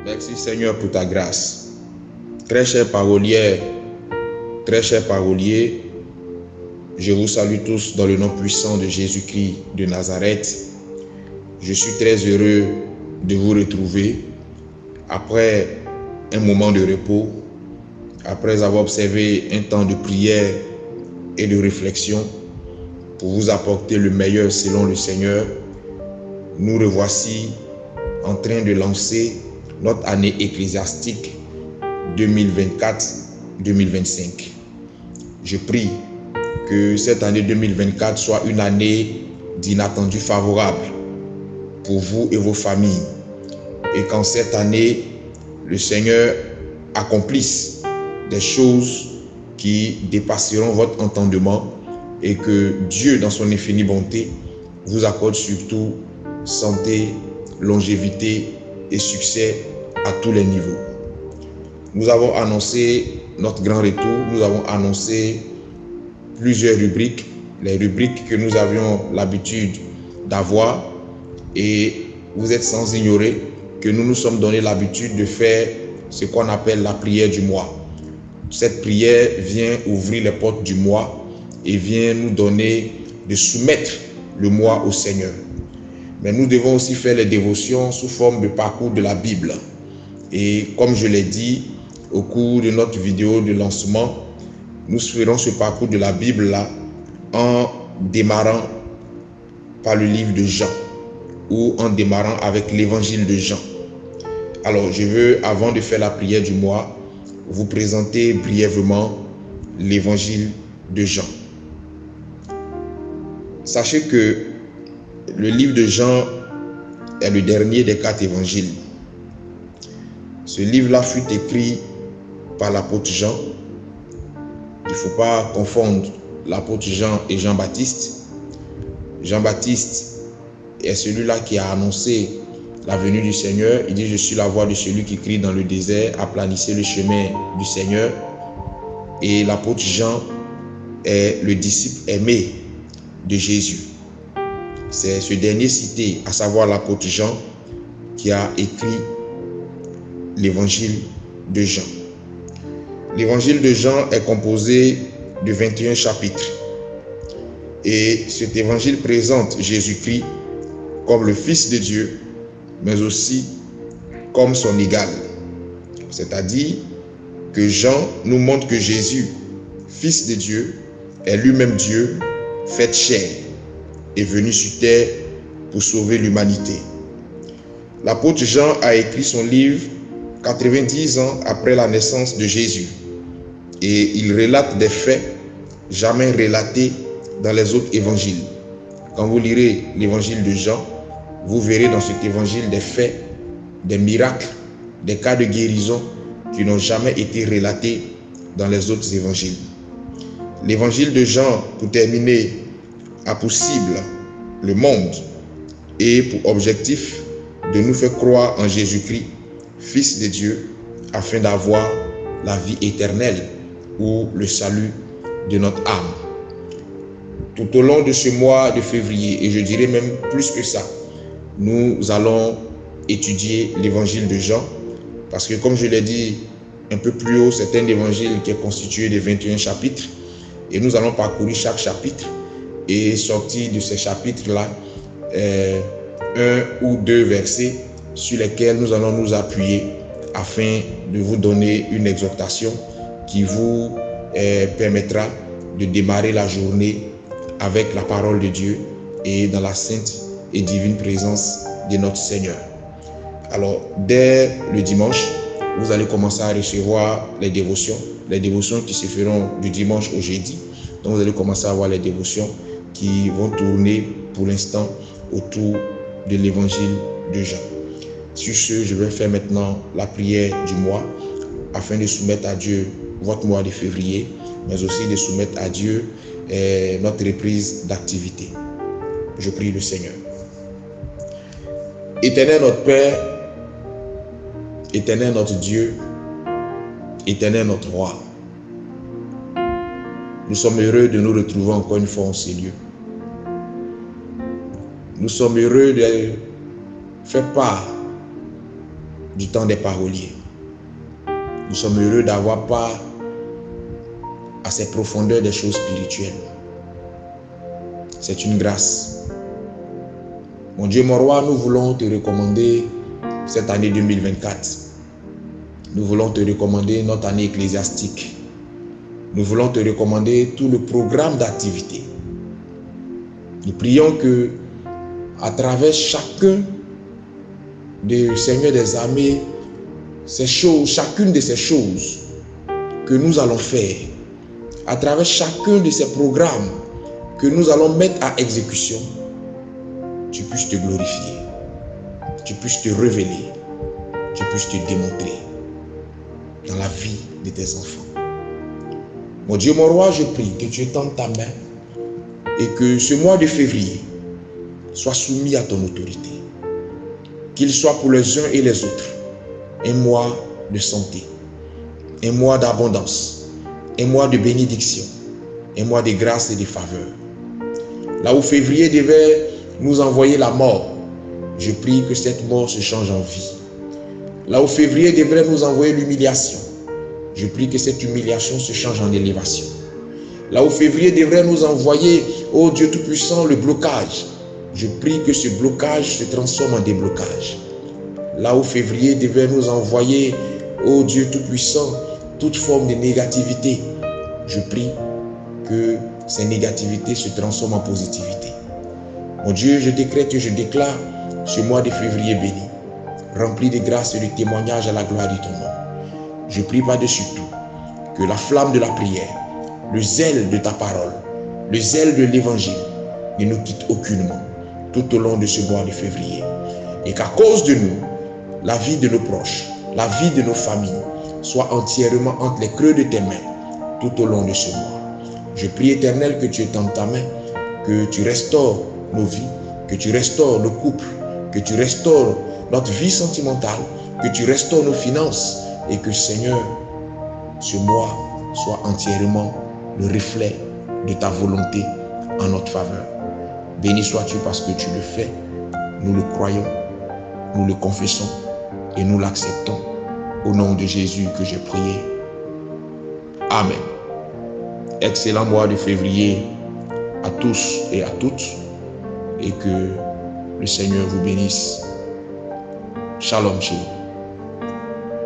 Merci Seigneur pour ta grâce. Très chère parolière, très chers paroliers, je vous salue tous dans le nom puissant de Jésus-Christ de Nazareth. Je suis très heureux de vous retrouver après un moment de repos, après avoir observé un temps de prière et de réflexion pour vous apporter le meilleur selon le Seigneur. Nous revoici en train de lancer notre année ecclésiastique 2024-2025. Je prie que cette année 2024 soit une année d'inattendu favorable pour vous et vos familles, et qu'en cette année, le Seigneur accomplisse des choses qui dépasseront votre entendement, et que Dieu, dans son infinie bonté, vous accorde surtout santé, longévité et succès à tous les niveaux. Nous avons annoncé notre grand retour, nous avons annoncé plusieurs rubriques, les rubriques que nous avions l'habitude d'avoir, et vous êtes sans ignorer que nous nous sommes donné l'habitude de faire ce qu'on appelle la prière du mois. Cette prière vient ouvrir les portes du mois et vient nous donner de soumettre le mois au Seigneur. Mais nous devons aussi faire les dévotions sous forme de parcours de la Bible. Et comme je l'ai dit au cours de notre vidéo de lancement, nous ferons ce parcours de la Bible-là en démarrant par le livre de Jean, ou en démarrant avec l'évangile de Jean. Alors, je veux, avant de faire la prière du mois, vous présenter brièvement l'évangile de Jean. Sachez que le livre de Jean est le dernier des 4 évangiles. Ce livre-là fut écrit par l'apôtre Jean. Il ne faut pas confondre l'apôtre Jean et Jean-Baptiste. Jean-Baptiste est celui-là qui a annoncé la venue du Seigneur. Il dit: je suis la voix de celui qui crie dans le désert, aplanissez le chemin du Seigneur. Et l'apôtre Jean est le disciple aimé de Jésus. C'est ce dernier cité, à savoir l'apôtre Jean, qui a écrit l'évangile de Jean. L'évangile de Jean est composé de 21 chapitres. Et cet évangile présente Jésus-Christ comme le Fils de Dieu, mais aussi comme son égal. C'est-à-dire que Jean nous montre que Jésus, Fils de Dieu, est lui-même Dieu, fait chair, est venu sur terre pour sauver l'humanité. L'apôtre Jean a écrit son livre 90 ans après la naissance de Jésus, et il relate des faits jamais relatés dans les autres évangiles. Quand vous lirez l'évangile de Jean, vous verrez dans cet évangile des faits, des miracles, des cas de guérison qui n'ont jamais été relatés dans les autres évangiles. L'évangile de Jean, pour terminer, a pour cible le monde et pour objectif de nous faire croire en Jésus-Christ, Fils de Dieu, afin d'avoir la vie éternelle ou le salut de notre âme. Tout au long de ce mois de février, et je dirais même plus que ça, nous allons étudier l'évangile de Jean, parce que comme je l'ai dit un peu plus haut, c'est un évangile qui est constitué de 21 chapitres, et nous allons parcourir chaque chapitre et sortir de ces chapitres-là un ou deux versets sur lesquels nous allons nous appuyer afin de vous donner une exhortation qui vous permettra de démarrer la journée avec la parole de Dieu et dans la sainte et divine présence de notre Seigneur. Alors, dès le dimanche, vous allez commencer à recevoir les dévotions qui se feront du dimanche au jeudi. Donc, vous allez commencer à avoir les dévotions qui vont tourner pour l'instant autour de l'évangile de Jean. Sur ce, je vais faire maintenant la prière du mois afin de soumettre à Dieu votre mois de février, mais aussi de soumettre à Dieu notre reprise d'activité. Je prie le Seigneur. Éternel notre Père, Éternel notre Dieu, Éternel notre Roi, nous sommes heureux de nous retrouver encore une fois en ces lieux. Nous sommes heureux de faire part du temps des paroliers. Nous sommes heureux d'avoir part à ces profondeurs des choses spirituelles. C'est une grâce. Mon Dieu, mon roi, nous voulons te recommander cette année 2024. Nous voulons te recommander notre année ecclésiastique. Nous voulons te recommander tout le programme d'activité. Nous prions que, à travers chacun des Seigneurs des armées, ces choses, chacune de ces choses que nous allons faire, à travers chacun de ces programmes que nous allons mettre à exécution, tu puisses te glorifier, tu puisses te révéler, tu puisses te démontrer dans la vie de tes enfants. Mon Dieu, mon roi, je prie que tu étendes ta main et que ce mois de février soit soumis à ton autorité. Qu'il soit pour les uns et les autres un mois de santé, un mois d'abondance, un mois de bénédiction, un mois de grâce et de faveur. Là où février devait nous envoyer la mort, je prie que cette mort se change en vie. Là où février devrait nous envoyer l'humiliation, je prie que cette humiliation se change en élévation. Là où février devrait nous envoyer, ô Dieu Tout-Puissant, le blocage, je prie que ce blocage se transforme en déblocage. Là où février devait nous envoyer, ô Dieu Tout-Puissant, toute forme de négativité, je prie que ces négativités se transforment en positivité. Mon Dieu, je décrète et je déclare ce mois de février béni, rempli de grâce et de témoignages à la gloire de ton nom. Je prie par-dessus tout que la flamme de la prière, le zèle de ta parole, le zèle de l'évangile ne nous quitte aucunement tout au long de ce mois de février. Et qu'à cause de nous, la vie de nos proches, la vie de nos familles soit entièrement entre les creux de tes mains tout au long de ce mois. Je prie, Éternel, que tu étendes ta main, que tu restaures nos vies, que tu restaures nos couples, que tu restaures notre vie sentimentale, que tu restaures nos finances et que, Seigneur, ce mois soit entièrement le reflet de ta volonté en notre faveur. Béni sois-tu parce que tu le fais. Nous le croyons, nous le confessons et nous l'acceptons. Au nom de Jésus que j'ai prié. Amen. Excellent mois de février à tous et à toutes et que le Seigneur vous bénisse. Shalom, shalom.